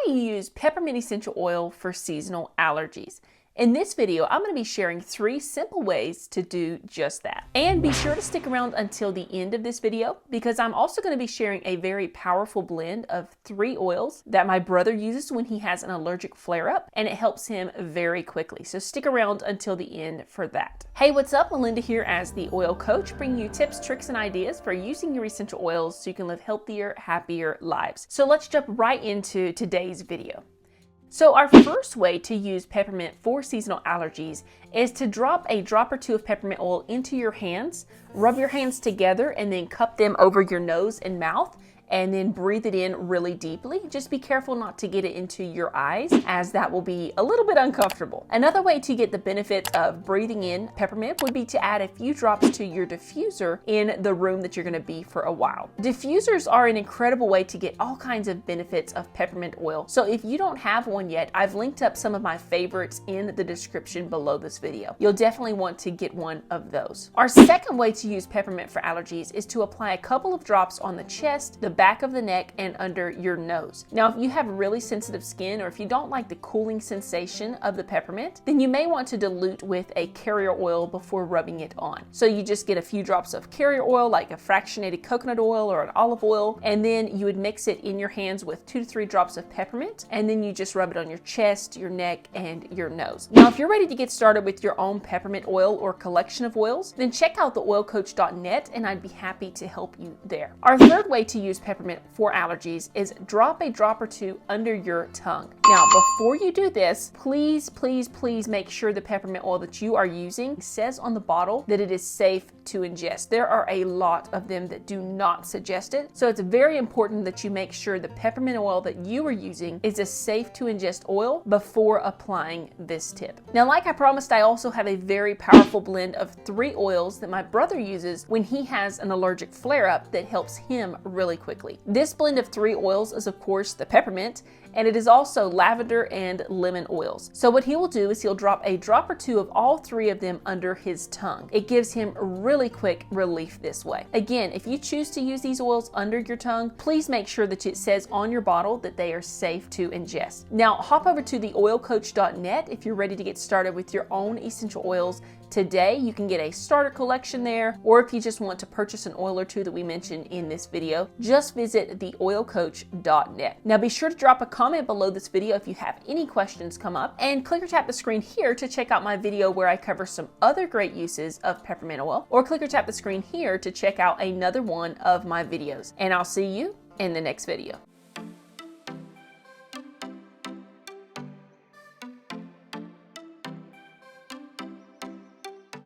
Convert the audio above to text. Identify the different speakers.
Speaker 1: do you use peppermint essential oil for seasonal allergies? In this video, I'm going to be sharing 3 simple ways to do just that. And be sure to stick around until the end of this video because I'm also going to be sharing a very powerful blend of 3 oils that my brother uses when he has an allergic flare-up, and it helps him very quickly. So stick around until the end for that. Hey, what's up? Melinda here as the oil coach, bringing you tips, tricks, and ideas for using your essential oils so you can live healthier, happier lives. So let's jump right into today's video. So our first way to use peppermint for seasonal allergies is to drop a drop or 2 of peppermint oil into your hands, rub your hands together, and then cup them over your nose and mouth, and then breathe it in really deeply. Just be careful not to get it into your eyes, as that will be a little bit uncomfortable. Another way to get the benefits of breathing in peppermint would be to add a few drops to your diffuser in the room that you're gonna be for a while. Diffusers are an incredible way to get all kinds of benefits of peppermint oil. So if you don't have one yet, I've linked up some of my favorites in the description below this video. You'll definitely want to get one of those. Our second way to use peppermint for allergies is to apply a couple of drops on the chest, the back of the neck, and under your nose. Now, if you have really sensitive skin, or if you don't like the cooling sensation of the peppermint, then you may want to dilute with a carrier oil before rubbing it on. So you just get a few drops of carrier oil, like a fractionated coconut oil or an olive oil, and then you would mix it in your hands with 2 to 3 drops of peppermint, and then you just rub it on your chest, your neck, and your nose. Now, if you're ready to get started with your own peppermint oil or collection of oils, then check out theoilcoach.net and I'd be happy to help you there. Our third way to use peppermint for allergies is drop a drop or 2 under your tongue. Now, before you do this, please make sure the peppermint oil that you are using says on the bottle that it is safe to ingest. There are a lot of them that do not suggest it. So it's very important that you make sure the peppermint oil that you are using is a safe to ingest oil before applying this tip. Now, like I promised, I also have a very powerful blend of 3 oils that my brother uses when he has an allergic flare-up that helps him really quickly. This blend of 3 oils is, of course, the peppermint, and it is also lavender and lemon oils. So what he will do is he'll drop a drop or 2 of all 3 of them under his tongue. It gives him really quick relief this way. Again, if you choose to use these oils under your tongue, please make sure that it says on your bottle that they are safe to ingest. Now, hop over to theoilcoach.net if you're ready to get started with your own essential oils today. You can get a starter collection there, or if you just want to purchase an oil or 2 that we mentioned in this video, just visit theoilcoach.net. Now, be sure to drop a comment below this video if you have any questions come up, and click or tap the screen here to check out my video where I cover some other great uses of peppermint oil, or click or tap the screen here to check out another one of my videos. And I'll see you in the next video.